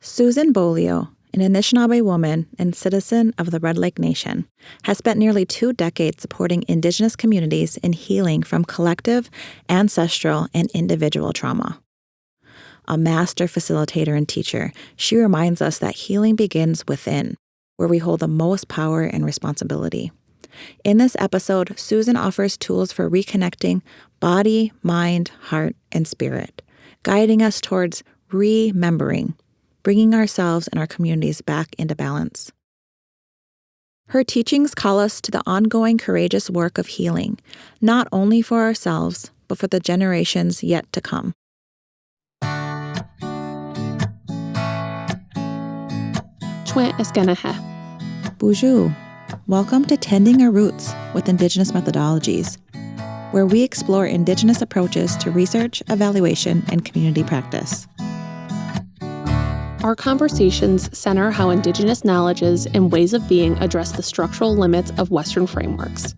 Susan Beaulieu, an Anishinaabe woman and citizen of the Red Lake Nation, has spent nearly 2 decades supporting Indigenous communities in healing from collective, ancestral, and individual trauma. A master facilitator and teacher, she reminds us that healing begins within, where we hold the most power and responsibility. In this episode, Susan offers tools for reconnecting body, mind, heart, and spirit, guiding us towards remembering, bringing ourselves and our communities back into balance. Her teachings call us to the ongoing courageous work of healing, not only for ourselves, but for the generations yet to come. Bonjour. Welcome to Tending Our Roots with Indigenous Methodologies, where we explore Indigenous approaches to research, evaluation, and community practice. Our conversations center how Indigenous knowledges and ways of being address the structural limits of Western frameworks.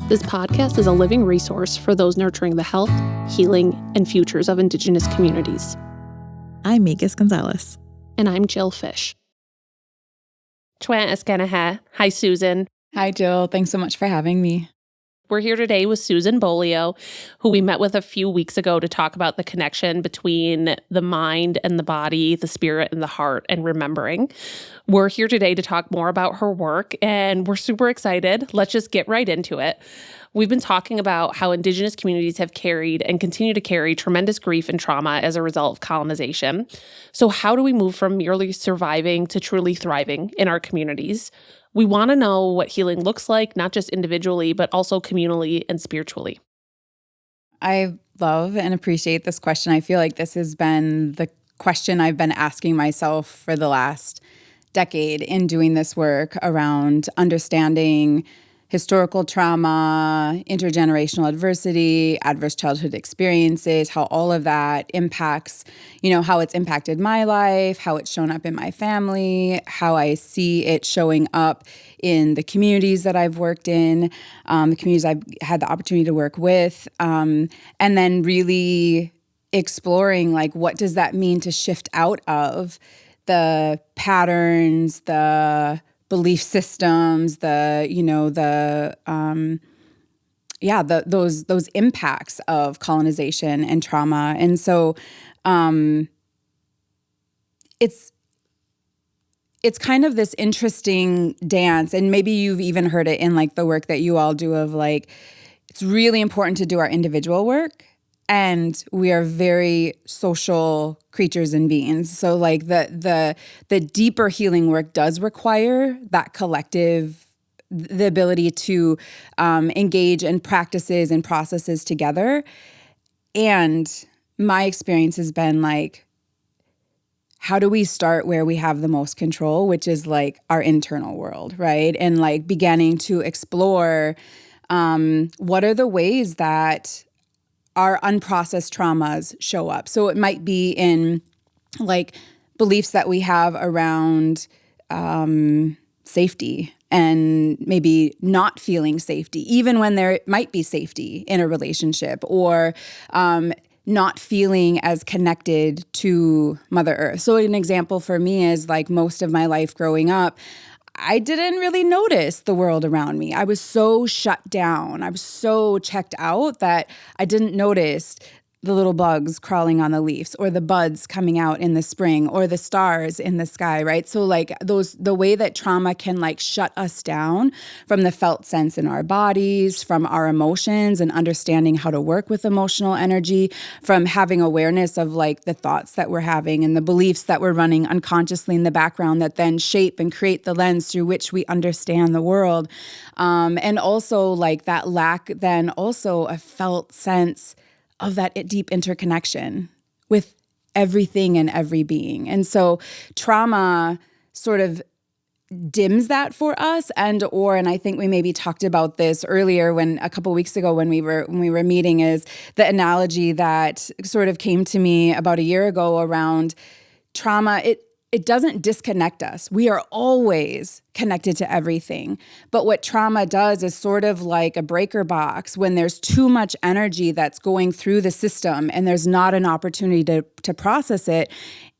This podcast is a living resource for those nurturing the health, healing, and futures of Indigenous communities. I'm Mikas Gonzalez. And I'm Jill Fish. Hi, Susan. Hi, Jill. Thanks so much for having me. We're here today with Susan Beaulieu, who we met with a few weeks ago to talk about the connection between the mind and the body, the spirit and the heart, and remembering. We're here today to talk more about her work, and we're super excited. Let's just get right into it. We've been talking about how Indigenous communities have carried and continue to carry tremendous grief and trauma as a result of colonization. So how do we move from merely surviving to truly thriving in our communities? We want to know what healing looks like, not just individually, but also communally and spiritually. I love and appreciate this question. I feel like this has been the question I've been asking myself for the last decade in doing this work around understanding historical trauma, intergenerational adversity, adverse childhood experiences, how all of that impacts, how it's impacted my life, how it's shown up in my family, how I see it showing up in the communities that I've worked in, the communities I've had the opportunity to work with, and then really exploring, what does that mean to shift out of the patterns, the belief systems, those impacts of colonization and trauma. And so it's kind of this interesting dance, and maybe you've even heard it in the work that you all do of it's really important to do our individual work. And we are very social creatures and beings. So the deeper healing work does require that collective, the ability to engage in practices and processes together. And my experience has been how do we start where we have the most control, which is our internal world, right? And beginning to explore what are the ways that our unprocessed traumas show up. So it might be in beliefs that we have around safety and maybe not feeling safety, even when there might be safety in a relationship, or not feeling as connected to Mother Earth. So an example for me is most of my life growing up, I didn't really notice the world around me. I was so shut down. I was so checked out that I didn't notice the little bugs crawling on the leaves, or the buds coming out in the spring, or the stars in the sky, right? So the way that trauma can shut us down from the felt sense in our bodies, from our emotions and understanding how to work with emotional energy, from having awareness of the thoughts that we're having and the beliefs that we're running unconsciously in the background that then shape and create the lens through which we understand the world. And also that lack then also a felt sense of that deep interconnection with everything and every being. And so trauma sort of dims that for us, and I think we maybe talked about this earlier a couple weeks ago when we were meeting, is the analogy that sort of came to me about a year ago around trauma. It doesn't disconnect us. We are always connected to everything. But what trauma does is sort of like a breaker box. When there's too much energy that's going through the system and there's not an opportunity to process it,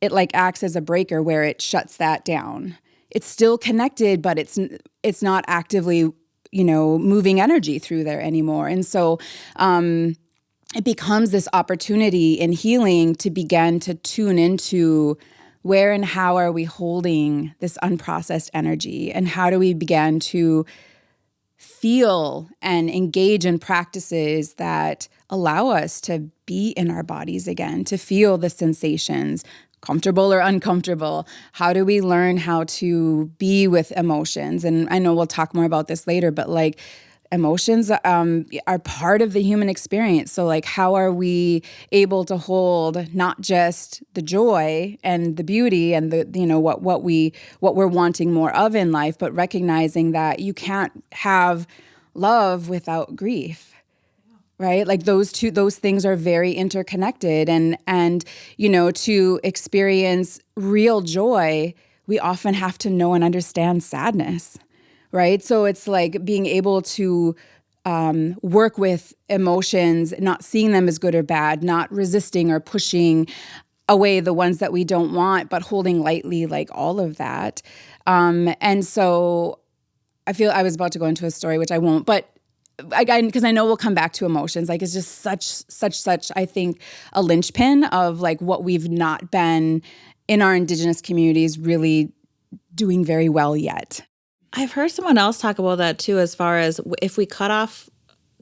it like acts as a breaker where it shuts that down. It's still connected, but it's not actively, moving energy through there anymore. And so it becomes this opportunity in healing to begin to tune into where and how are we holding this unprocessed energy, and how do we begin to feel and engage in practices that allow us to be in our bodies again, to feel the sensations, comfortable or uncomfortable. How do we learn how to be with emotions? And I know we'll talk more about this later, but like emotions are part of the human experience. So like, how are we able to hold not just the joy and the beauty and the, what we're wanting more of in life, but recognizing that you can't have love without grief. Right? Like those things are very interconnected, and to experience real joy, we often have to know and understand sadness. Right? So it's like being able to work with emotions, not seeing them as good or bad, not resisting or pushing away the ones that we don't want, but holding lightly like all of that. And so I feel I was about to go into a story, which I won't, but because I know we'll come back to emotions. Like it's just such, I think, a linchpin of like what we've not been in our Indigenous communities really doing very well yet. I've heard someone else talk about that too, as far as if we cut off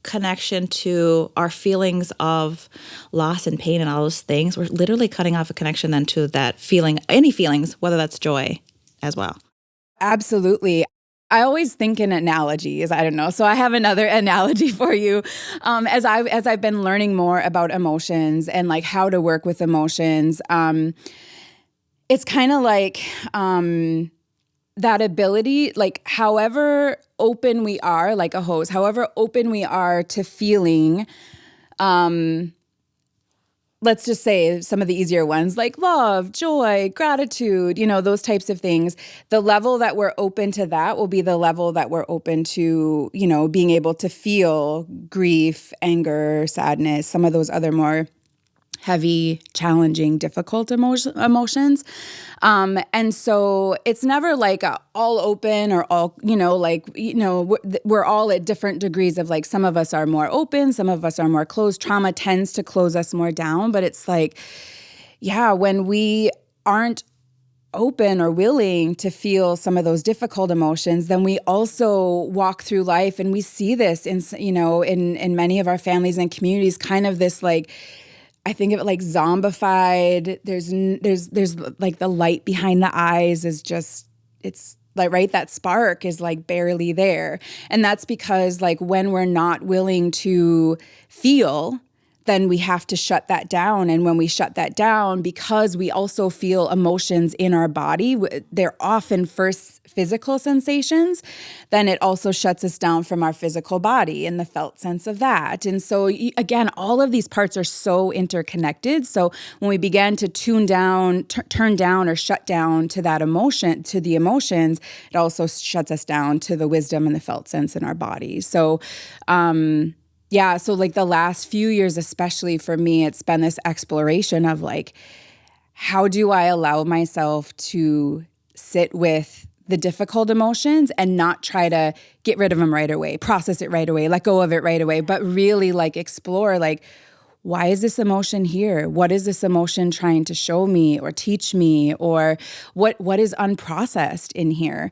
connection to our feelings of loss and pain and all those things, we're literally cutting off a connection then to that feeling, any feelings, whether that's joy as well. Absolutely. I always think in analogies. I don't know. So I have another analogy for you. As I've been learning more about emotions and like how to work with emotions, it's kind of like that ability, like however open we are, like a hose, however open we are to feeling, let's just say some of the easier ones like love, joy, gratitude, those types of things. The level that we're open to that will be the level that we're open to, being able to feel grief, anger, sadness, some of those other more heavy, challenging, difficult emotions. And so it's never like all open or all, we're all at different degrees of like, some of us are more open, some of us are more closed. Trauma tends to close us more down, but it's like, yeah, when we aren't open or willing to feel some of those difficult emotions, then we also walk through life, and we see this in many of our families and communities, kind of this like, I think of it like zombified. There's like the light behind the eyes is just, it's like, right, that spark is like barely there. And that's because like when we're not willing to feel, then we have to shut that down. And when we shut that down, because we also feel emotions in our body, they're often first physical sensations, then it also shuts us down from our physical body and the felt sense of that. And so again, all of these parts are so interconnected. So when we begin to tune down, turn down or shut down to that emotion, to the emotions, it also shuts us down to the wisdom and the felt sense in our body. So, yeah, so like the last few years, especially for me, it's been this exploration of like, how do I allow myself to sit with the difficult emotions and not try to get rid of them right away, process it right away, let go of it right away, but really like explore like, why is this emotion here? What is this emotion trying to show me or teach me? Or what is unprocessed in here?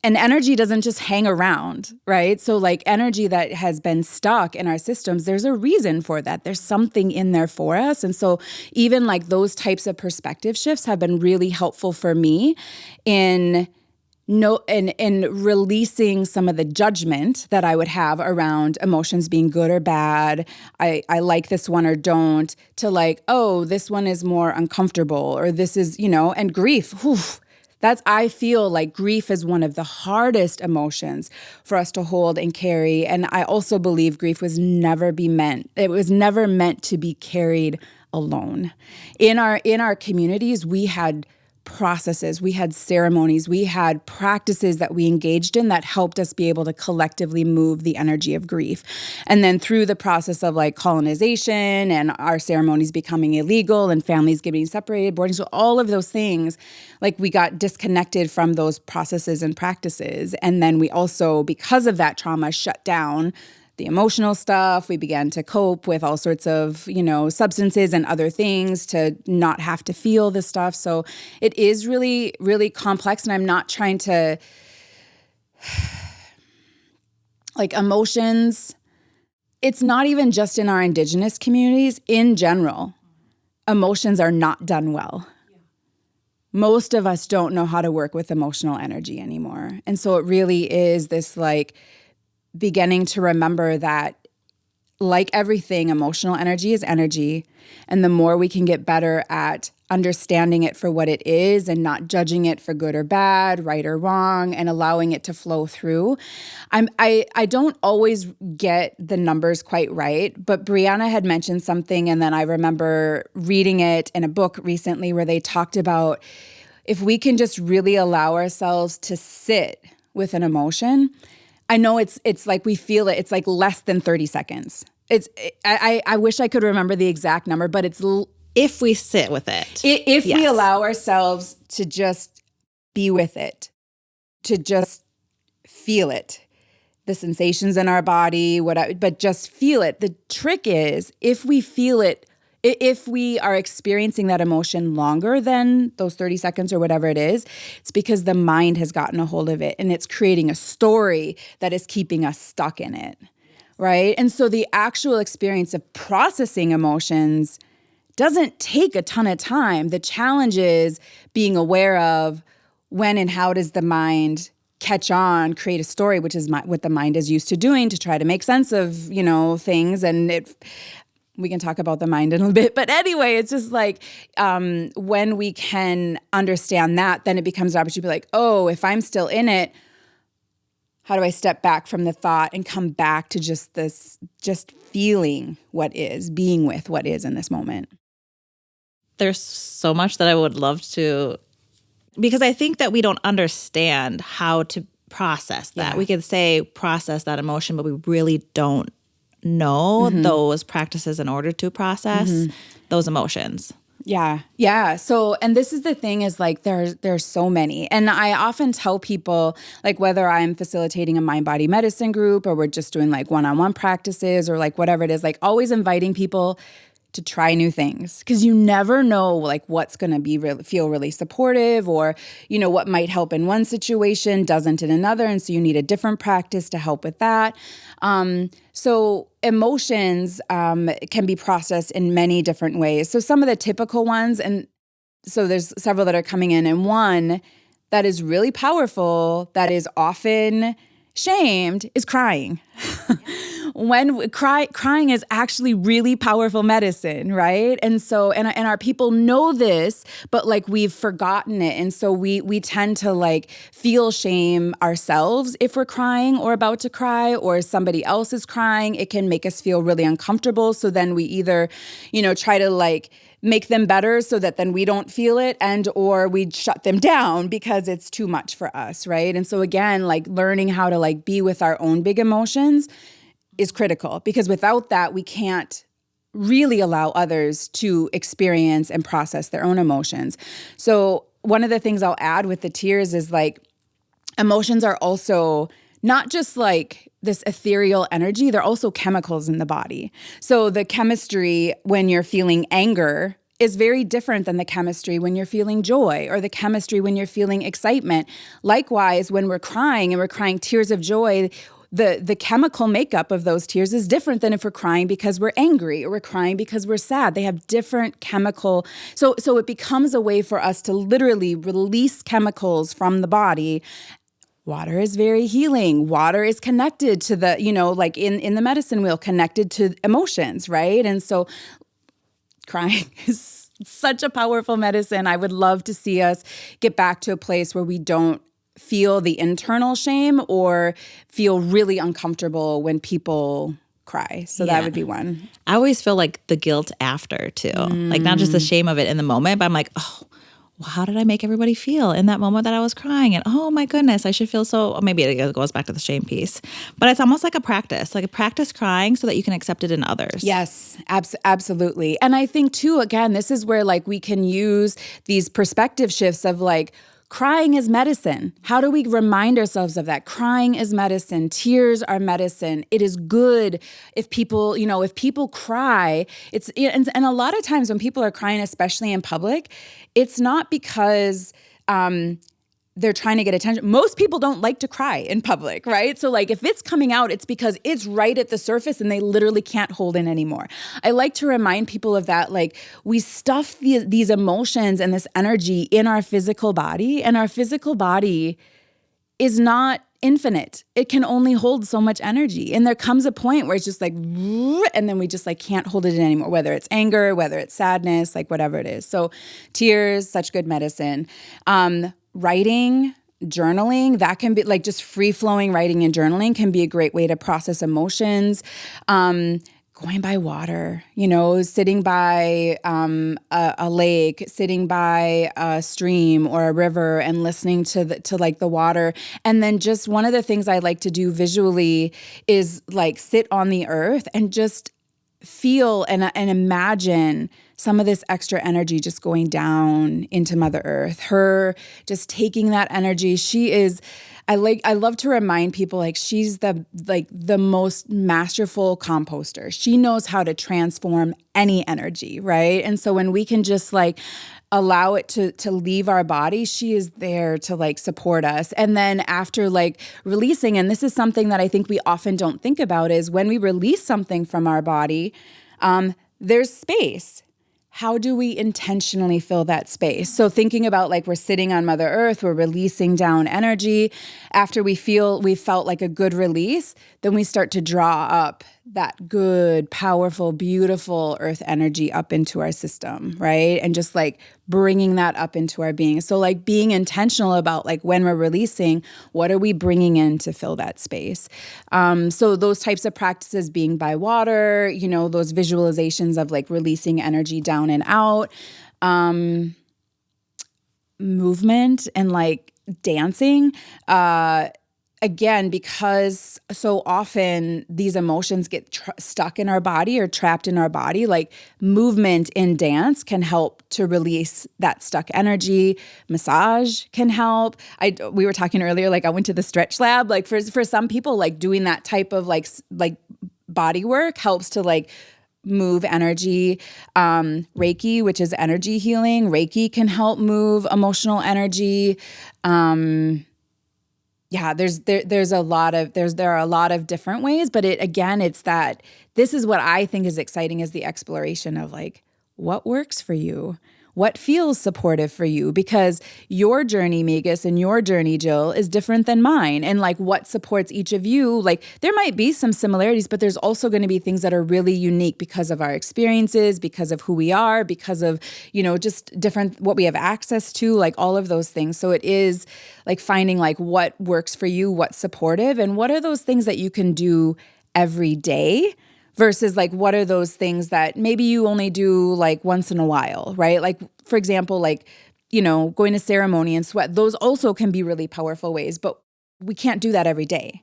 And energy doesn't just hang around, right? So like energy that has been stuck in our systems, there's a reason for that. There's something in there for us. And so even like those types of perspective shifts have been really helpful for me in releasing some of the judgment that I would have around emotions being good or bad. I like this one or don't, to like, oh, this one is more uncomfortable, or this is, and grief. Whew, I feel like grief is one of the hardest emotions for us to hold and carry. And I also believe grief was never meant to be carried alone. In our communities, we had processes, we had ceremonies, we had practices that we engaged in that helped us be able to collectively move the energy of grief. And then through the process of like colonization and our ceremonies becoming illegal and families getting separated, boarding school, all of those things, like we got disconnected from those processes and practices. And then we also, because of that trauma, shut down the emotional stuff. We began to cope with all sorts of, substances and other things to not have to feel this stuff. So it is really, really complex. And I'm not trying to, like, emotions, it's not even just in our Indigenous communities. In general, emotions are not done well. Most of us don't know how to work with emotional energy anymore. And so it really is this like beginning to remember that, like everything, emotional energy is energy. And the more we can get better at understanding it for what it is and not judging it for good or bad, right or wrong, and allowing it to flow through. I don't always get the numbers quite right, but Brianna had mentioned something, and then I remember reading it in a book recently where they talked about if we can just really allow ourselves to sit with an emotion. I know it's like we feel it. It's like less than 30 seconds. I wish I could remember the exact number, but it's if we sit with it. If we allow ourselves to just be with it, to just feel it, the sensations in our body, but just feel it. The trick is if we feel it, if we are experiencing that emotion longer than those 30 seconds or whatever it is, it's because the mind has gotten a hold of it and it's creating a story that is keeping us stuck in it, right? And so the actual experience of processing emotions doesn't take a ton of time. The challenge is being aware of when and how does the mind catch on, create a story, which is what the mind is used to doing to try to make sense of, things. And we can talk about the mind in a bit. But anyway, it's just like when we can understand that, then it becomes an opportunity to be like, oh, if I'm still in it, how do I step back from the thought and come back to just feeling what is, being with what is in this moment? There's so much that I would love to, because I think that we don't understand how to process that. Yeah. We could say process that emotion, but we really don't know those practices in order to process those emotions. Yeah. Yeah. So, and this is the thing is like, there's so many. And I often tell people, like, whether I'm facilitating a mind-body medicine group or we're just doing like one-on-one practices or like whatever it is, like always inviting people to try new things, because you never know like what's going to feel really supportive, or what might help in one situation doesn't in another, and so you need a different practice to help with that. So emotions can be processed in many different ways. So some of the typical ones, and so there's several that are coming in, and one that is really powerful that is often shamed is crying. When crying is actually really powerful medicine, right? And so, and our people know this, but like we've forgotten it. And so we tend to like feel shame ourselves if we're crying or about to cry, or somebody else is crying. It can make us feel really uncomfortable. So then we either, try to like make them better so that then we don't feel it, and or we shut them down because it's too much for us, right? And so again, like learning how to like be with our own big emotions is critical, because without that, we can't really allow others to experience and process their own emotions. So one of the things I'll add with the tears is like emotions are also not just like this ethereal energy, they're also chemicals in the body. So the chemistry when you're feeling anger is very different than the chemistry when you're feeling joy, or the chemistry when you're feeling excitement. Likewise, when we're crying and we're crying tears of joy, the chemical makeup of those tears is different than if we're crying because we're angry or we're crying because we're sad. They have different chemical. So it becomes a way for us to literally release chemicals from the body. Water is very healing. Water is connected to the, like in the medicine wheel, connected to emotions, right? And so crying is such a powerful medicine. I would love to see us get back to a place where we don't feel the internal shame or feel really uncomfortable when people cry. So that would be one. I always feel like the guilt after too. Like not just the shame of it in the moment, but I'm like, oh, well, how did I make everybody feel in that moment that I was crying? And oh my goodness, I should feel so, maybe it goes back to the shame piece. But it's almost like a practice crying so that you can accept it in others. Yes, absolutely. And I think too, again, this is where like we can use these perspective shifts of like, crying is medicine. How do we remind ourselves of that? Crying is medicine. Tears are medicine. It is good if people, if people cry, and a lot of times when people are crying, especially in public, it's not because, they're trying to get attention. Most people don't like to cry in public, right? So like if it's coming out, it's because it's right at the surface and they literally can't hold in anymore. I like to remind people of that. Like we stuff these emotions and this energy in our physical body, and our physical body is not infinite. It can only hold so much energy. And there comes a point where it's just like, and then we just like can't hold it in anymore, whether it's anger, whether it's sadness, like whatever it is. So tears, such good medicine. Writing, journaling, that can be like just free-flowing writing and journaling can be a great way to process emotions. Going by water, sitting by a lake, sitting by a stream or a river and listening to the water. And then just one of the things I like to do visually is like sit on the earth and just feel and imagine some of this extra energy just going down into Mother Earth. Her just taking that energy. I love to remind people like she's the most masterful composter. She knows how to transform any energy, right? And so when we can just like allow it to leave our body, she is there to like support us. And then after like releasing, and this is something that I think we often don't think about, is when we release something from our body, there's space. How do we intentionally fill that space? So thinking about like we're sitting on Mother Earth, we're releasing down energy. After we felt like a good release, then we start to draw up that good, powerful, beautiful earth energy up into our system, right? And just like bringing that up into our being. So like being intentional about like when we're releasing, what are we bringing in to fill that space? So those types of practices, being by water, those visualizations of like releasing energy down and out, movement and like dancing, again, because so often these emotions get stuck in our body or trapped in our body, like movement in dance can help to release that stuck energy. Massage can help. We were talking earlier, like I went to the stretch lab, like for some people, like doing that type of like body work helps to like move energy. Reiki, which is energy healing. Reiki can help move emotional energy. Yeah, there are a lot of different ways, but it's that this is what I think is exciting, is the exploration of like what works for you, what feels supportive for you, because your journey, Magus, and your journey, Jill, is different than mine. And like what supports each of you, like there might be some similarities, but there's also going to be things that are really unique because of our experiences, because of who we are, because of, just different, what we have access to, like all of those things. So it is like finding like what works for you, what's supportive, and what are those things that you can do every day versus like what are those things that maybe you only do like once in a while, right? Like for example, like, going to ceremony and sweat, those also can be really powerful ways, but we can't do that every day.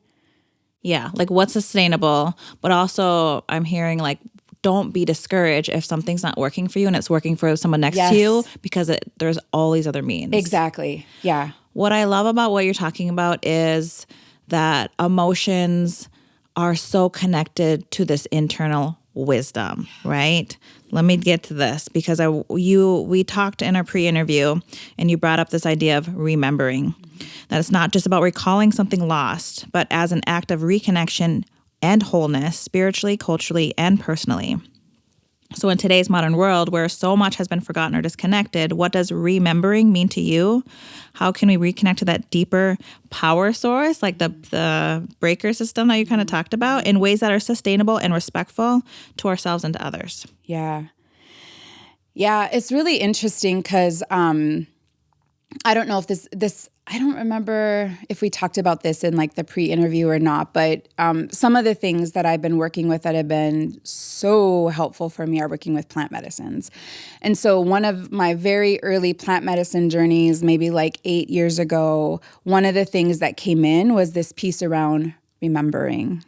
Yeah, like what's sustainable, but also I'm hearing like don't be discouraged if something's not working for you and it's working for someone next to you, because there's all these other means. Exactly. Yeah. What I love about what you're talking about is that emotions are so connected to this internal wisdom, right? Let me get to this because we talked in our pre-interview and you brought up this idea of remembering, that it's not just about recalling something lost, but as an act of reconnection and wholeness, spiritually, culturally, and personally. So in today's modern world where so much has been forgotten or disconnected, what does remembering mean to you? How can we reconnect to that deeper power source, like the breaker system that you kind of talked about, in ways that are sustainable and respectful to ourselves and to others? Yeah. Yeah, it's really interesting because I don't know if I don't remember if we talked about this in like the pre-interview or not, but some of the things that I've been working with that have been so helpful for me are working with plant medicines. And so one of my very early plant medicine journeys, maybe like 8 years ago, one of the things that came in was this piece around remembering.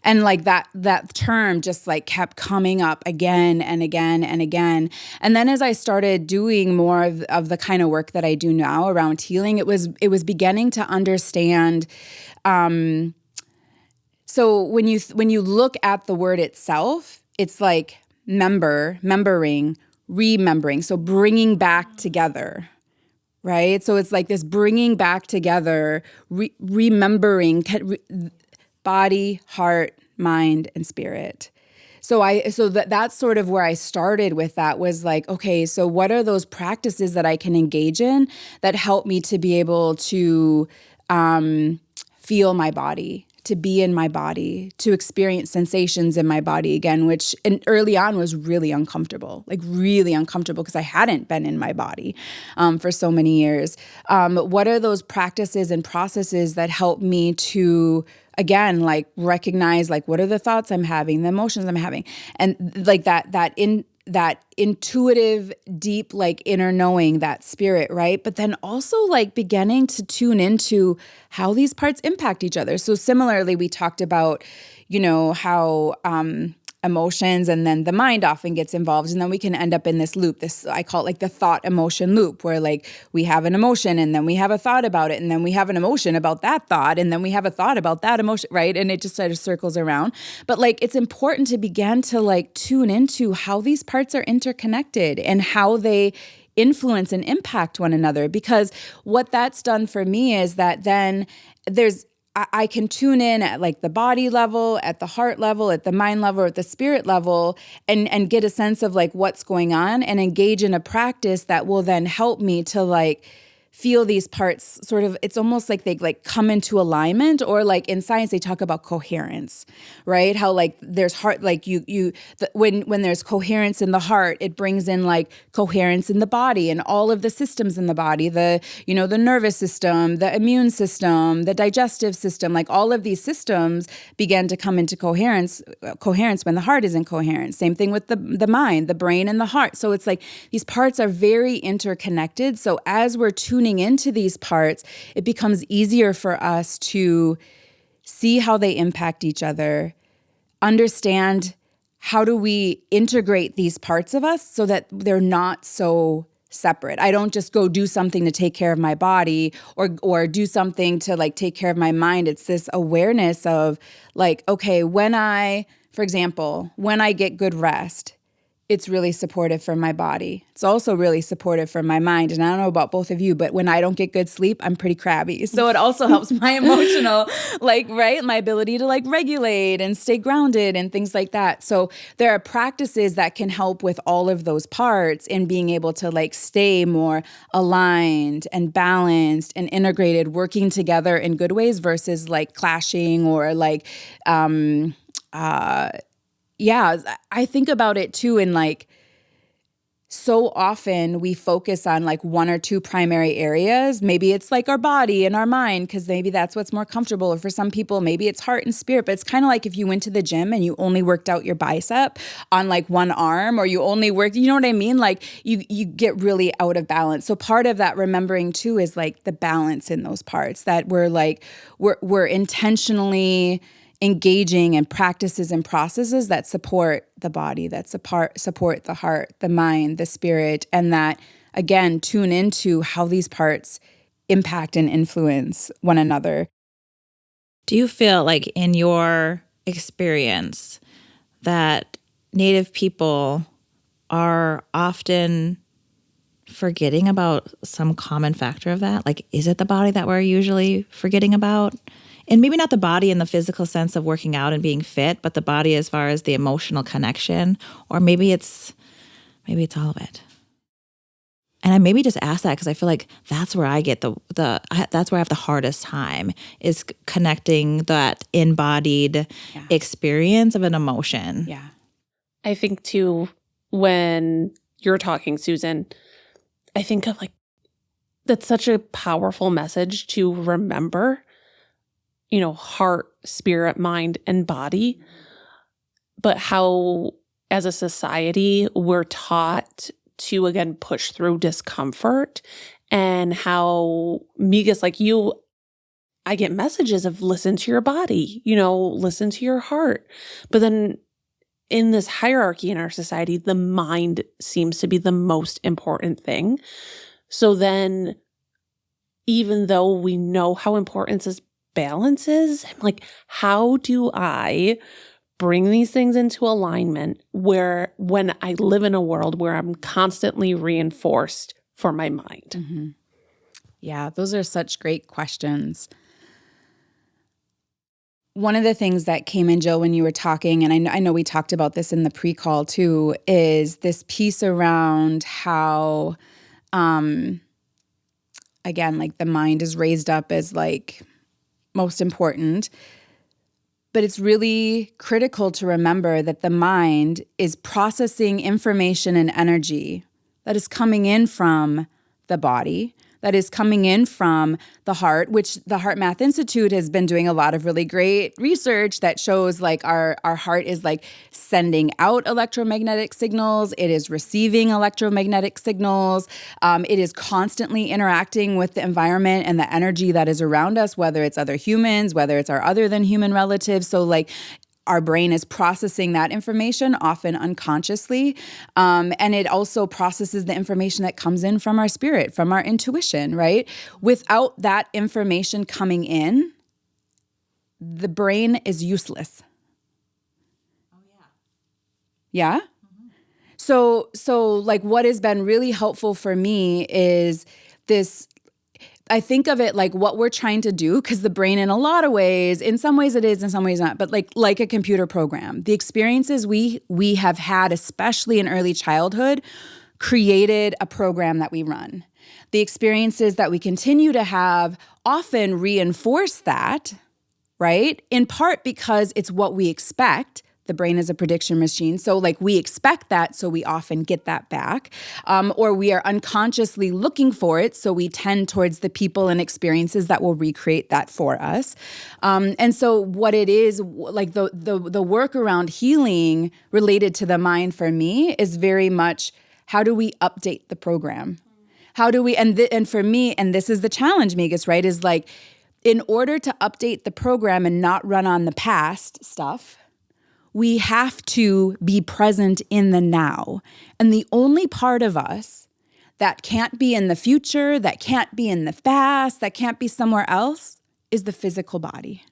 And like that term just like kept coming up again and again and again. And then as I started doing more of the kind of work that I do now around healing, it was beginning to understand. So when you look at the word itself, it's like remembering, remembering. So bringing back together. Right? So it's like this bringing back together, remembering, body, heart, mind, and spirit. So that's sort of where I started with that, was like, okay, so what are those practices that I can engage in that help me to be able to feel my body, to be in my body, to experience sensations in my body again, which early on was really uncomfortable because I hadn't been in my body for so many years. What are those practices and processes that help me to, again, like recognize like what are the thoughts I'm having, the emotions I'm having, and like that intuitive, deep, like inner knowing, that spirit, right? But then also like beginning to tune into how these parts impact each other. So similarly, we talked about, how emotions and then the mind often gets involved, and then we can end up in this loop. I call it like the thought emotion loop, where like we have an emotion and then we have a thought about it, and then we have an emotion about that thought, and then we have a thought about that emotion, right? And it just sort of circles around. But like it's important to begin to like tune into how these parts are interconnected and how they influence and impact one another, because what that's done for me is that then I can tune in at like the body level, at the heart level, at the mind level, at the spirit level, and get a sense of like what's going on, and engage in a practice that will then help me to like feel these parts sort of, it's almost like they like come into alignment, or like in science they talk about coherence, right? How like there's heart, like when there's coherence in the heart, it brings in like coherence in the body and all of the systems in the body, the nervous system, the immune system, the digestive system, like all of these systems begin to come into coherence when the heart is in coherence. Same thing with the mind, the brain, and the heart. So it's like these parts are very interconnected. So as we're tuning into these parts, it becomes easier for us to see how they impact each other, understand how do we integrate these parts of us so that they're not so separate. I don't just go do something to take care of my body or do something to like take care of my mind. It's this awareness of like, okay, for example, when I get good rest, it's really supportive for my body. It's also really supportive for my mind. And I don't know about both of you, but when I don't get good sleep, I'm pretty crabby. So it also helps my emotional, like, right? My ability to like regulate and stay grounded and things like that. So there are practices that can help with all of those parts in being able to like stay more aligned and balanced and integrated, working together in good ways versus like clashing or like, yeah, I think about it too in like, so often we focus on like one or two primary areas. Maybe it's like our body and our mind, because maybe that's what's more comfortable. Or for some people, maybe it's heart and spirit. But it's kind of like if you went to the gym and you only worked out your bicep on like one arm, or you only worked, you know what I mean? Like you get really out of balance. So part of that remembering too is like the balance in those parts, that we're intentionally engaging in practices and processes that support the body, that support the heart, the mind, the spirit, and that, again, tune into how these parts impact and influence one another. Do you feel like in your experience that Native people are often forgetting about some common factor of that? Like, is it the body that we're usually forgetting about? And maybe not the body in the physical sense of working out and being fit, but the body as far as the emotional connection, or maybe it's all of it. And I maybe just ask that because I feel like that's where I get that's where I have the hardest time, is connecting that embodied experience of an emotion. Yeah. I think too, when you're talking, Susan, I think of like that's such a powerful message to remember, heart, spirit, mind, and body. But how, as a society, we're taught to, again, push through discomfort, and how, Migas, like you, I get messages of listen to your body, listen to your heart. But then in this hierarchy in our society, the mind seems to be the most important thing. So then, even though we know how important this balance is, I'm like, how do I bring these things into alignment where when I live in a world where I'm constantly reinforced for my mind? Mm-hmm. Yeah, those are such great questions. One of the things that came in, Jill, when you were talking, and I know we talked about this in the pre-call too, is this piece around how, again, like the mind is raised up as like most important. But it's really critical to remember that the mind is processing information and energy that is coming in from the body, that is coming in from the heart, which the Heart Math Institute has been doing a lot of really great research that shows like our heart is like sending out electromagnetic signals. It is receiving electromagnetic signals. It is constantly interacting with the environment and the energy that is around us, whether it's other humans, whether it's our other than human relatives. So like our brain is processing that information, often unconsciously. And it also processes the information that comes in from our spirit, from our intuition, right? Without that information coming in, the brain is useless. Oh, yeah. Yeah? Mm-hmm. So like what has been really helpful for me is this. I think of it like what we're trying to do, because the brain in a lot of ways, in some ways it is, in some ways not, but like a computer program. The experiences we have had, especially in early childhood, created a program that we run. The experiences that we continue to have often reinforce that, right? In part because it's what we expect. The brain is a prediction machine. So like we expect that, so we often get that back. Or we are unconsciously looking for it, so we tend towards the people and experiences that will recreate that for us. And so what it is, like the work around healing related to the mind for me is very much, how do we update the program? How do we, and for me, and this is the challenge, Migas, right, is like, in order to update the program and not run on the past stuff, we have to be present in the now. And the only part of us that can't be in the future, that can't be in the past, that can't be somewhere else is the physical body.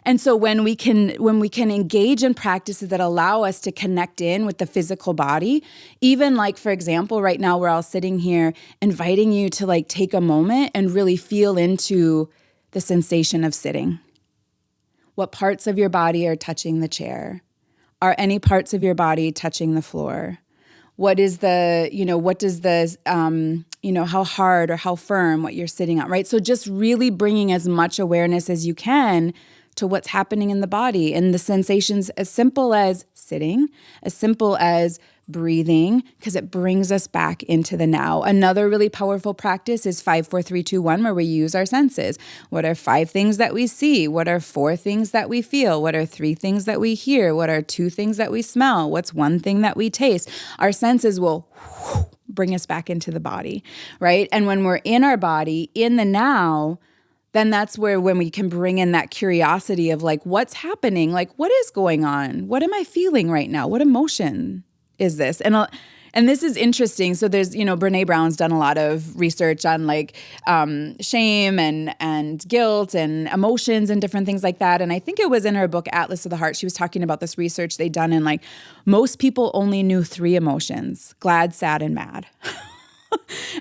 And so when we can engage in practices that allow us to connect in with the physical body, even like, for example, right now we're all sitting here inviting you to like take a moment and really feel into the sensation of sitting. What parts of your body are touching the chair? Are any parts of your body touching the floor? What is how hard or how firm what you're sitting on, right? So just really bringing as much awareness as you can to what's happening in the body, and the sensations as simple as sitting, as simple as breathing, because it brings us back into the now. Another really powerful practice is 5, 4, 3, 2, 1, where we use our senses. What are 5 things that we see? What are 4 things that we feel? What are 3 things that we hear? What are 2 things that we smell? What's 1 thing that we taste? Our senses will bring us back into the body, right? And when we're in our body, in the now, then that's where, when we can bring in that curiosity of like, what's happening? Like, what is going on? What am I feeling right now? What emotion is this? And this is interesting. So there's, Brene Brown's done a lot of research on like shame and guilt and emotions and different things like that. And I think it was in her book, Atlas of the Heart, she was talking about this research they'd done, and like most people only knew 3 emotions: glad, sad, and mad.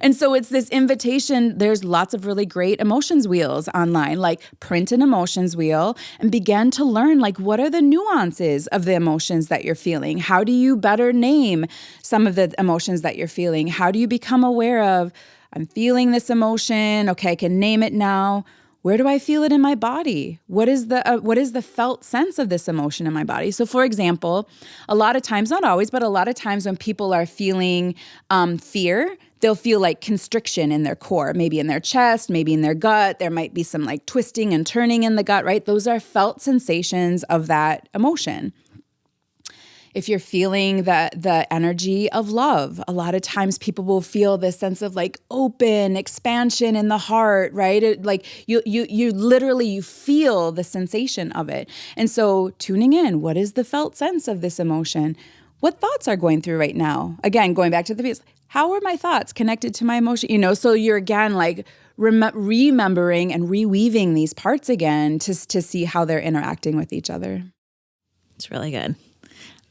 And so it's this invitation. There's lots of really great emotions wheels online, like print an emotions wheel and begin to learn like what are the nuances of the emotions that you're feeling? How do you better name some of the emotions that you're feeling? How do you become aware of, I'm feeling this emotion. Okay, I can name it now. Where do I feel it in my body? What is the felt sense of this emotion in my body? So for example, a lot of times, not always, but a lot of times when people are feeling fear, they'll feel like constriction in their core, maybe in their chest, maybe in their gut. There might be some like twisting and turning in the gut, right? Those are felt sensations of that emotion. If you're feeling the energy of love, a lot of times people will feel this sense of like open expansion in the heart, right? Like you literally, you feel the sensation of it. And so tuning in, what is the felt sense of this emotion? What thoughts are going through right now? Again, going back to the piece, how are my thoughts connected to my emotion? So you're again like remembering and reweaving these parts again to see how they're interacting with each other. It's really good.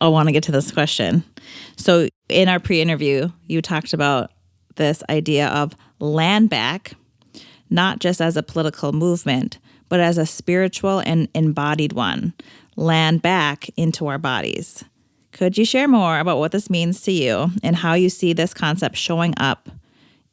I want to get to this question. So in our pre-interview, you talked about this idea of land back, not just as a political movement, but as a spiritual and embodied one, land back into our bodies. Could you share more about what this means to you and how you see this concept showing up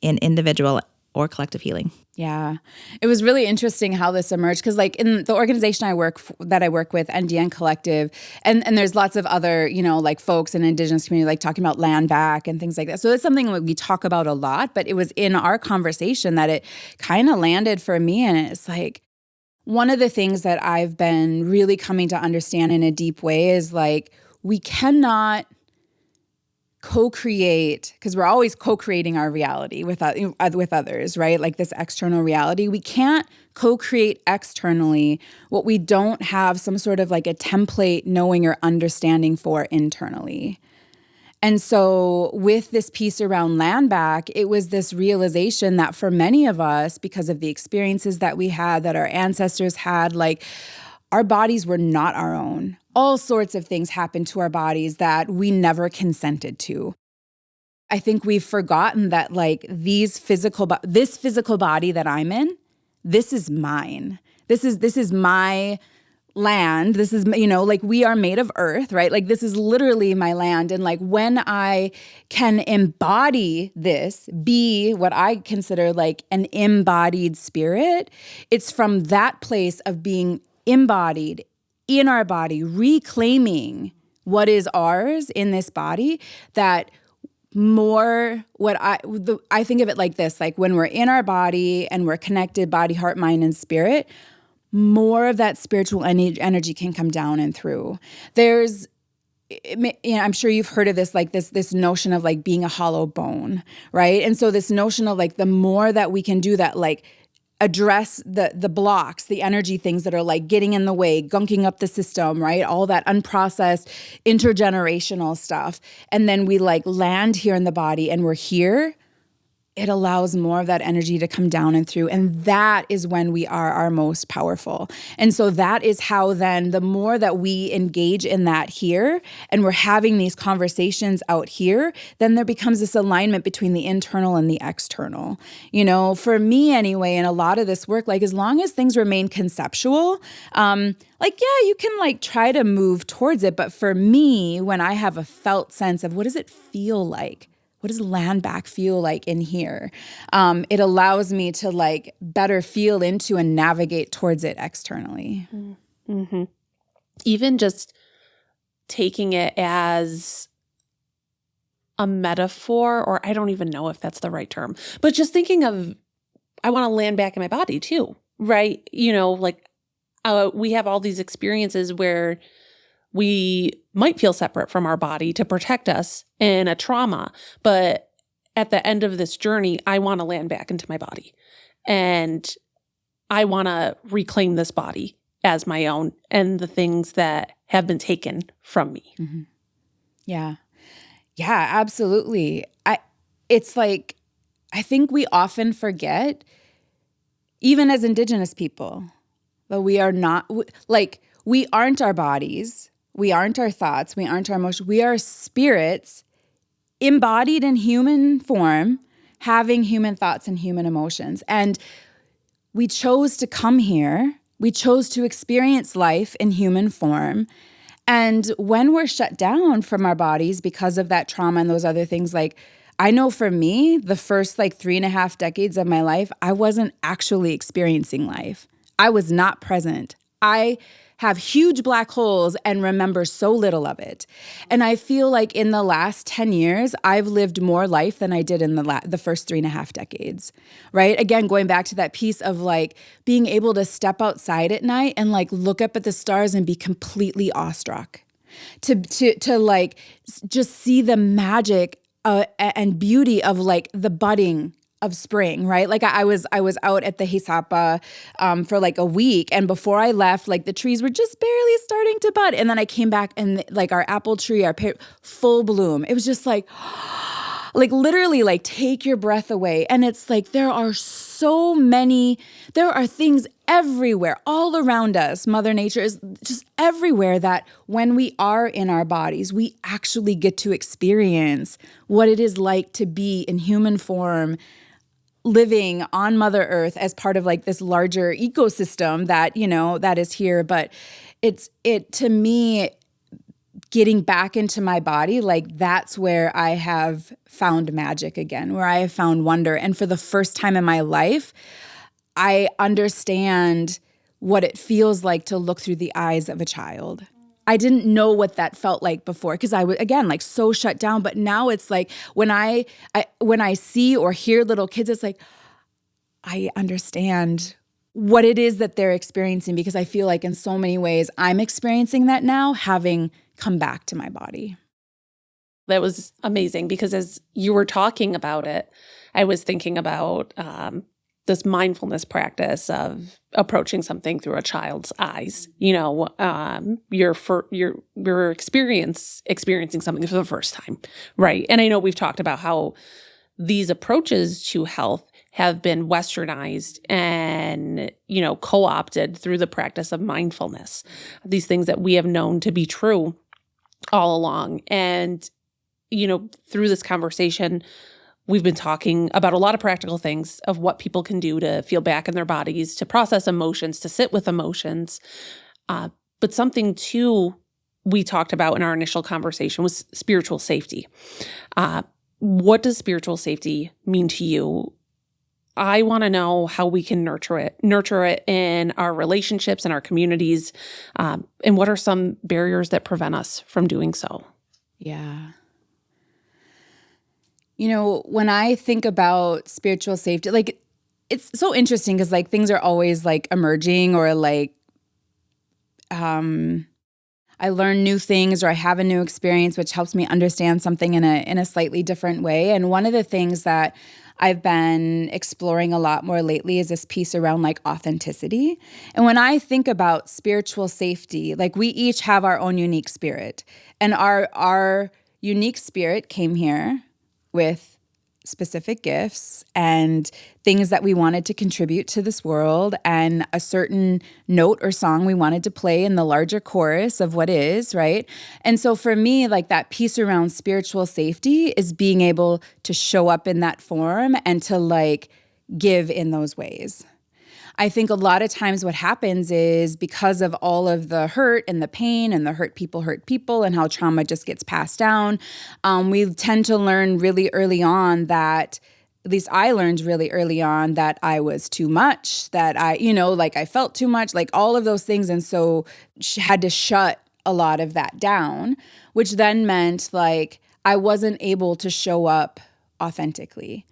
in individual or collective healing? Yeah, it was really interesting how this emerged because, like, in the organization I work with, NDN Collective, and there's lots of other, like folks in Indigenous community, like talking about land back and things like that. So it's something that we talk about a lot, but it was in our conversation that it kind of landed for me, and it's like one of the things that I've been really coming to understand in a deep way is like we cannot co-create, because we're always co-creating our reality with others, right? Like this external reality. We can't co-create externally what we don't have some sort of like a template knowing or understanding for internally. And so with this piece around land back, it was this realization that for many of us, because of the experiences that we had, that our ancestors had, like our bodies were not our own. All sorts of things happened to our bodies that we never consented to. I think we've forgotten that like this physical body that I'm in, this is mine. This is my land. This is, like we are made of earth, right? Like this is literally my land. And like when I can embody this, be what I consider like an embodied spirit, it's from that place of being embodied in our body, reclaiming what is ours in this body, that more I think of it like this, like when we're in our body and we're connected, body, heart, mind, and spirit, more of that spiritual energy can come down and through. There's, I'm sure you've heard of this, like this notion of like being a hollow bone, right? And so this notion of like the more that we can do that, like address the blocks, the energy things that are like getting in the way, gunking up the system, right? All that unprocessed intergenerational stuff. And then we like land here in the body and we're here. It allows more of that energy to come down and through. And that is when we are our most powerful. And so that is how then the more that we engage in that here and we're having these conversations out here, then there becomes this alignment between the internal and the external. For me anyway, in a lot of this work, like as long as things remain conceptual, you can like try to move towards it. But for me, when I have a felt sense of what does it feel like? What does land back feel like in here? It allows me to like better feel into and navigate towards it externally. Mm-hmm. Even just taking it as a metaphor, or I don't even know if that's the right term, but just thinking of, I want to land back in my body too, right? We have all these experiences where we might feel separate from our body to protect us in a trauma. But at the end of this journey, I want to land back into my body. And I want to reclaim this body as my own and the things that have been taken from me. Mm-hmm. Yeah. Yeah, absolutely. It's like, I think we often forget, even as Indigenous people, that we are not, like, we aren't our bodies. We aren't our thoughts. We aren't our emotions. We are spirits embodied in human form, having human thoughts and human emotions. And we chose to come here. We chose to experience life in human form. And when we're shut down from our bodies because of that trauma and those other things, like I know for me, the first like 3.5 decades of my life, I wasn't actually experiencing life. I was not present. I have huge black holes and remember so little of it. And I feel like in the last 10 years, I've lived more life than I did in the first 3.5 decades, right? Again, going back to that piece of like being able to step outside at night and like look up at the stars and be completely awestruck. To like just see the magic and beauty of like the budding of spring, right? Like I was out at the Hisapa for like a week, and before I left, like the trees were just barely starting to bud, and then I came back and like our apple tree, our full bloom. It was just like literally like take your breath away, and it's like there are things everywhere, all around us. Mother Nature is just everywhere, that when we are in our bodies, we actually get to experience what it is like to be in human form, living on Mother Earth as part of like this larger ecosystem that, you know, that is here. But to me, getting back into my body, like that's where I have found magic again, where I have found wonder. And for the first time in my life, I understand what it feels like to look through the eyes of a child. I didn't know what that felt like before because I was, again, like so shut down. But now it's like when I see or hear little kids, it's like I understand what it is that they're experiencing, because I feel like in so many ways I'm experiencing that now, having come back to my body. That was amazing, because as you were talking about it, I was thinking about this mindfulness practice of approaching something through a child's eyes. You know, you're experiencing something for the first time, right? And I know we've talked about how these approaches to health have been westernized and, you know, co-opted through the practice of mindfulness. These things that we have known to be true all along. And, you know, through this conversation, we've been talking about a lot of practical things of what people can do to feel back in their bodies, to process emotions, to sit with emotions. But something too we talked about in our initial conversation was spiritual safety. What does spiritual safety mean to you? I want to know how we can nurture it in our relationships and our communities. And what are some barriers that prevent us from doing so? Yeah. You know, when I think about spiritual safety, like it's so interesting because like things are always like emerging, or like I learn new things, or I have a new experience, which helps me understand something in a slightly different way. And one of the things that I've been exploring a lot more lately is this piece around like authenticity. And when I think about spiritual safety, like we each have our own unique spirit, and our unique spirit came here with specific gifts and things that we wanted to contribute to this world, and a certain note or song we wanted to play in the larger chorus of what is, right? And so for me, like that piece around spiritual safety is being able to show up in that form and to like give in those ways. I think a lot of times what happens is because of all of the hurt and the pain and the hurt people and how trauma just gets passed down, we tend to learn really early on that, at least I learned really early on, that I was too much, that I felt too much, like all of those things. And so had to shut a lot of that down, which then meant like I wasn't able to show up authentically.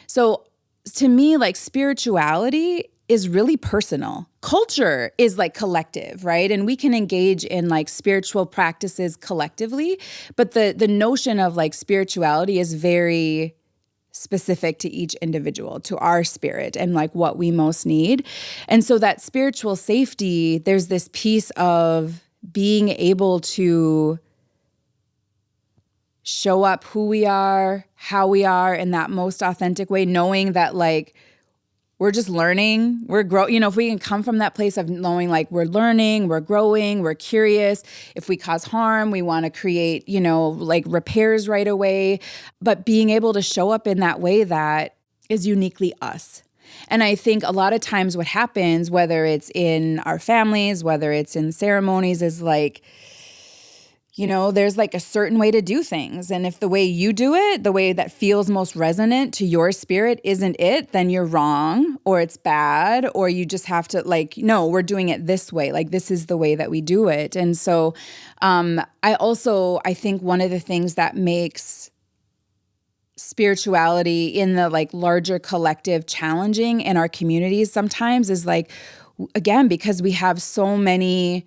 So to me, like spirituality is really personal. Culture is like collective, right? And we can engage in like spiritual practices collectively, but the notion of like spirituality is very specific to each individual, to our spirit and like what we most need. And so that spiritual safety, there's this piece of being able to show up who we are, how we are in that most authentic way, knowing that like we're just learning, we're growing. You know, if we can come from that place of knowing like we're learning, we're growing, we're curious. If we cause harm, we want to create, you know, like repairs right away. But being able to show up in that way that is uniquely us. And I think a lot of times what happens, whether it's in our families, whether it's in ceremonies, is like, you know, there's like a certain way to do things. And if the way you do it, the way that feels most resonant to your spirit isn't it, then you're wrong. or it's bad, or you just have to like, no, we're doing it this way. Like this is the way that we do it. And so I think one of the things that makes spirituality in the like larger collective challenging in our communities sometimes is like, again, because we have so many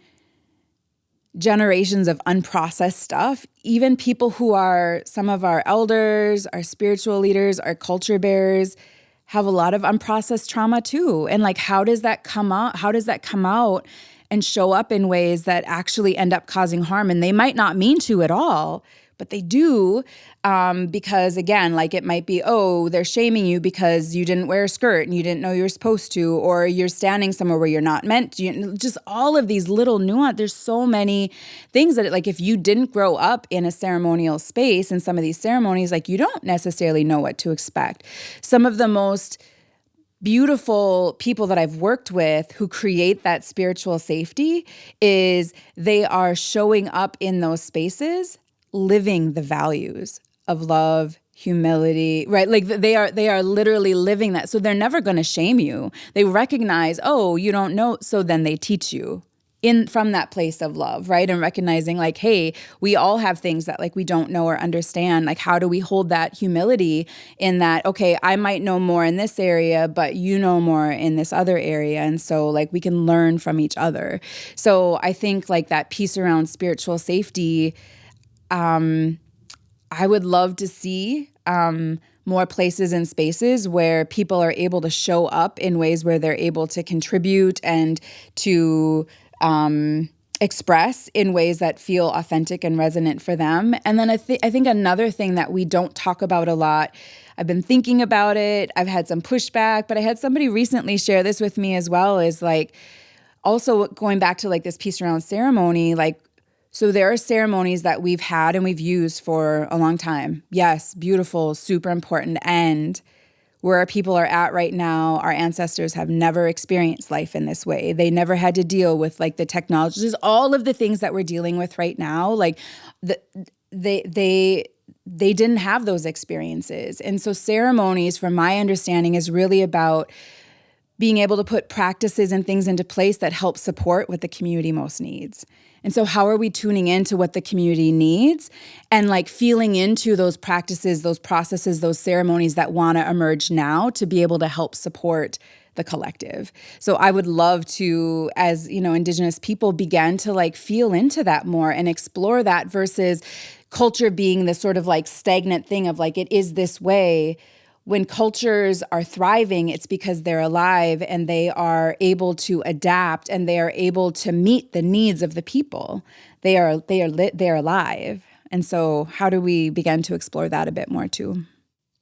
generations of unprocessed stuff, even people who are some of our elders, our spiritual leaders, our culture bearers have a lot of unprocessed trauma too. And like, how does that come out? How does that come out and show up in ways that actually end up causing harm? And they might not mean to at all, but they do, because again, like it might be, oh, they're shaming you because you didn't wear a skirt and you didn't know you were supposed to, or you're standing somewhere where you're not meant to. Just all of these little nuance. There's so many things that like if you didn't grow up in a ceremonial space in some of these ceremonies, like you don't necessarily know what to expect. Some of the most beautiful people that I've worked with who create that spiritual safety is they are showing up in those spaces living the values of love, humility, right? Like they are literally living that. So they're never going to shame you. They recognize, oh, you don't know. So then they teach you from that place of love, right? And recognizing like, hey, we all have things that like we don't know or understand. Like, how do we hold that humility in that, okay, I might know more in this area, but you know more in this other area. And so like we can learn from each other. So I think like that piece around spiritual safety, I would love to see more places and spaces where people are able to show up in ways where they're able to contribute and to express in ways that feel authentic and resonant for them. And then I think another thing that we don't talk about a lot, I've been thinking about it, I've had some pushback, but I had somebody recently share this with me as well, is like also going back to like this piece around ceremony, like so there are ceremonies that we've had and we've used for a long time. Yes, beautiful, super important. And where our people are at right now, our ancestors have never experienced life in this way. They never had to deal with like the technologies, all of the things that we're dealing with right now. Like they didn't have those experiences. And so ceremonies, from my understanding, is really about being able to put practices and things into place that help support what the community most needs. And so how are we tuning into what the community needs and like feeling into those practices, those processes, those ceremonies that want to emerge now to be able to help support the collective. So I would love to, as you know, Indigenous people begin to like feel into that more and explore that versus culture being this sort of like stagnant thing of like, it is this way. When cultures are thriving, it's because they're alive and they are able to adapt and they are able to meet the needs of the people. They are alive. And so how do we begin to explore that a bit more too?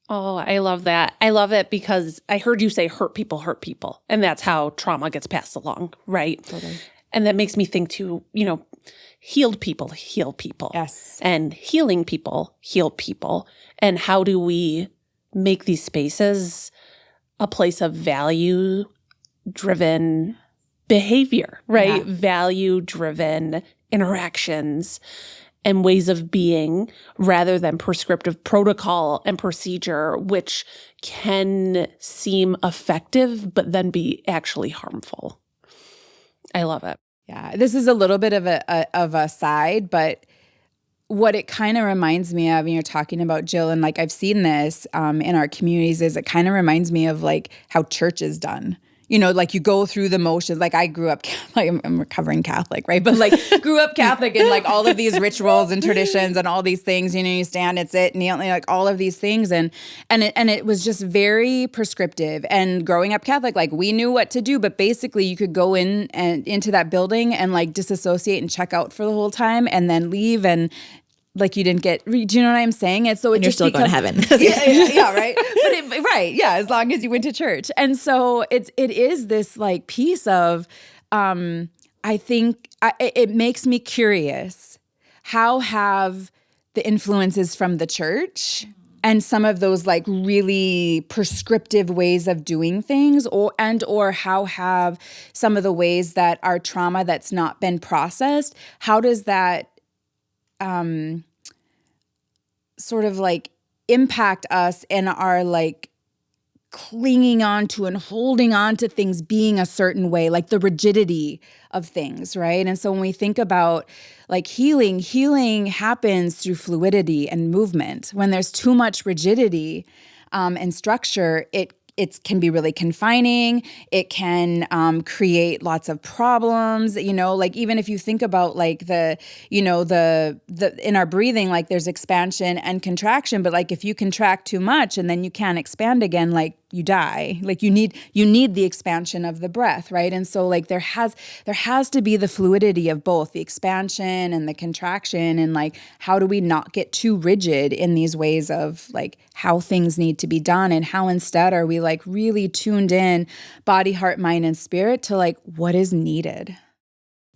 Oh, I love that. I love it because I heard you say hurt people. And that's how trauma gets passed along, right? Totally. And that makes me think too, you know, healed people heal people. Yes. And healing people heal people. And how do we make these spaces a place of value-driven behavior, right? Yeah. Value-driven interactions and ways of being rather than prescriptive protocol and procedure, which can seem effective but then be actually harmful. I love it. Yeah, this is a little bit of a side, but what it kind of reminds me of, and you're talking about Jill, and like I've seen this in our communities, is it kind of reminds me of like how church is done. You know, like you go through the motions. Like I grew up, like I'm recovering Catholic, right? But like grew up Catholic and like all of these rituals and traditions and all these things. You know, you stand and sit, and like all of these things, and it was just very prescriptive. And growing up Catholic, like we knew what to do, but basically you could go in and into that building and like disassociate and check out for the whole time, and then leave and. Like you didn't get, do you know what I'm saying? And so and you're still going to heaven. yeah, right. But right, yeah, as long as you went to church. And so it is this like piece of, I think it makes me curious. How have the influences from the church and some of those like really prescriptive ways of doing things, or how have some of the ways that our trauma that's not been processed, how does that sort of like impact us in our like clinging on to and holding on to things being a certain way, like the rigidity of things, right? And so when we think about like healing happens through fluidity and movement. When there's too much rigidity and structure, it can be really confining. It can create lots of problems, like even if you think about like the in our breathing, like there's expansion and contraction, but like if you contract too much and then you can't expand again, like you die. Like you need the expansion of the breath, right? And so like there has to be the fluidity of both the expansion and the contraction, and like how do we not get too rigid in these ways of like how things need to be done, and how instead are we like really tuned in body, heart, mind, and spirit to like what is needed.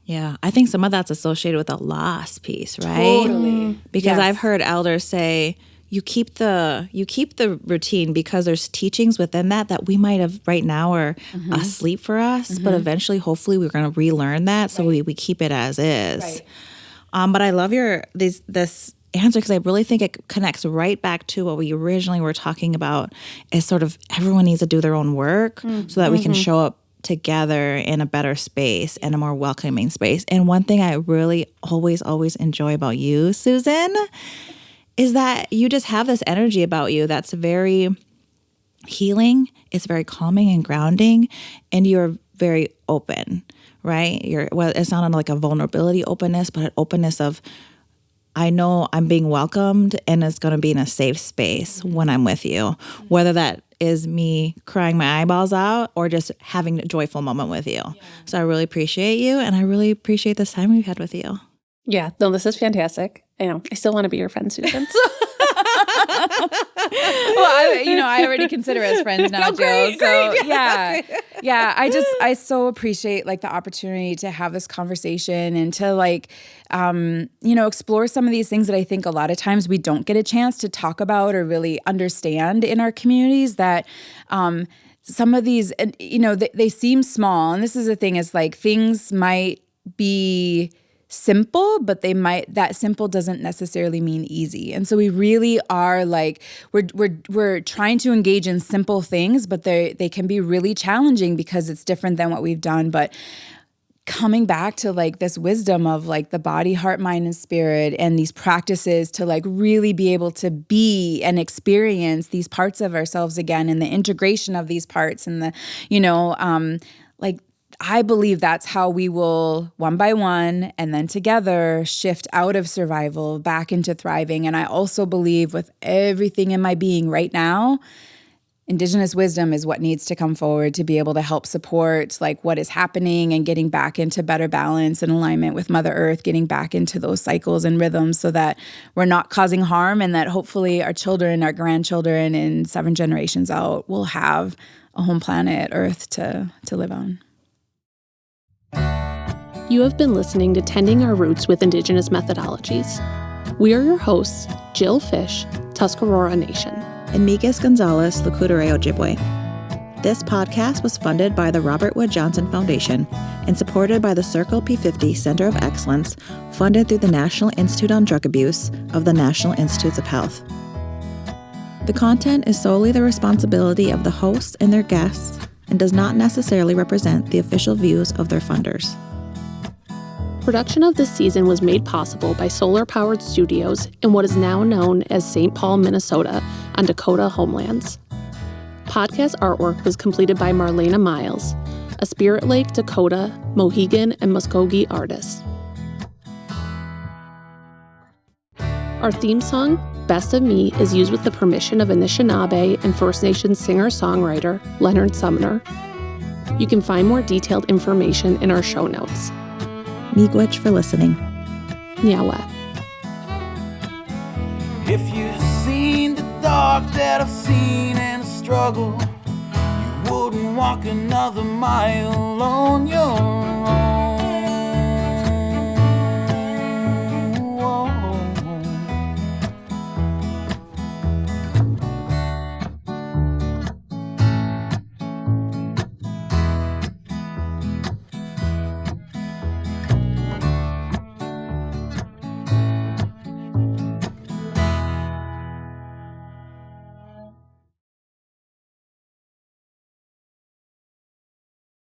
Yeah, I think some of that's associated with a loss piece, right? Totally. Because Yes. I've heard elders say you keep the routine because there's teachings within that we might have right now are asleep for us, but eventually, hopefully, we're going to relearn that, so we keep it as is. Right. But I love this answer because I really think it connects right back to what we originally were talking about, is sort of everyone needs to do their own work so that we can show up together in a better space and a more welcoming space. And one thing I really always enjoy about you, Susan, is that you just have this energy about you that's very healing. It's very calming and grounding, and you're very open, right? It's not like a vulnerability openness, but an openness of, I know I'm being welcomed and it's going to be in a safe space when I'm with you, whether that is me crying my eyeballs out or just having a joyful moment with you. Yeah. So I really appreciate you, and I really appreciate this time we've had with you. Yeah, no, this is fantastic. I know. I still want to be your friend, Susan. I already consider us friends now, Jill. Great. Yeah. I so appreciate like the opportunity to have this conversation and to like, explore some of these things that I think a lot of times we don't get a chance to talk about or really understand in our communities. That some of these, they seem small, and this is the thing: is like things might be simple, but that simple doesn't necessarily mean easy. And so we really are like, we're trying to engage in simple things, but they can be really challenging because it's different than what we've done. But coming back to like this wisdom of like the body, heart, mind, and spirit, and these practices to like really be able to be and experience these parts of ourselves again, and the integration of these parts, and the, like, I believe that's how we will, one by one, and then together, shift out of survival back into thriving. And I also believe with everything in my being right now, Indigenous wisdom is what needs to come forward to be able to help support like what is happening and getting back into better balance and alignment with Mother Earth, getting back into those cycles and rhythms so that we're not causing harm, and that hopefully our children, our grandchildren, and 7 generations out will have a home planet Earth to live on. You have been listening to Tending Our Roots with Indigenous Methodologies. We are your hosts, Jill Fish, Tuscarora Nation. And Migas Gonzalez, Lakudere Ojibwe. This podcast was funded by the Robert Wood Johnson Foundation and supported by the Circle P50 Center of Excellence, funded through the National Institute on Drug Abuse of the National Institutes of Health. The content is solely the responsibility of the hosts and their guests and does not necessarily represent the official views of their funders. Production of this season was made possible by solar-powered studios in what is now known as St. Paul, Minnesota, on Dakota homelands. Podcast artwork was completed by Marlena Miles, a Spirit Lake, Dakota, Mohegan, and Muskogee artist. Our theme song, Best of Me, is used with the permission of Anishinaabe and First Nations singer-songwriter Leonard Sumner. You can find more detailed information in our show notes. Miigwech for listening. Nyawa. If you'd seen the dark that I've seen and the struggle, you wouldn't walk another mile on your own.